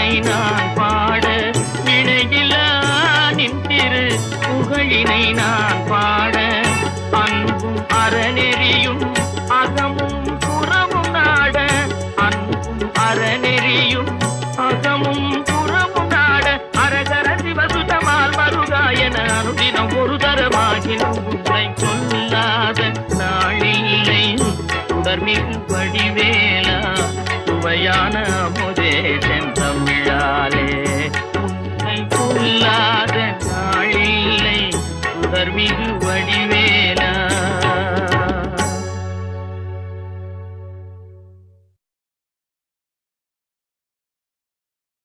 புகழினை நான் பாட இணையிலா நின் திரு புகழினை நான் பாட அன்பும் அறநெறியும் அகமும் புறமும் நாட அன்பும் அறநெறியும் அகமும் புறமும் நாட அரகர சிவசுதமால் மருகாயன அனுதினம் ஒரு தரமாகினும் உன்னை கொல்லாத நாளில்லை தொடர்மிகு படிவேலா சுவையான அமுதே செந்தம்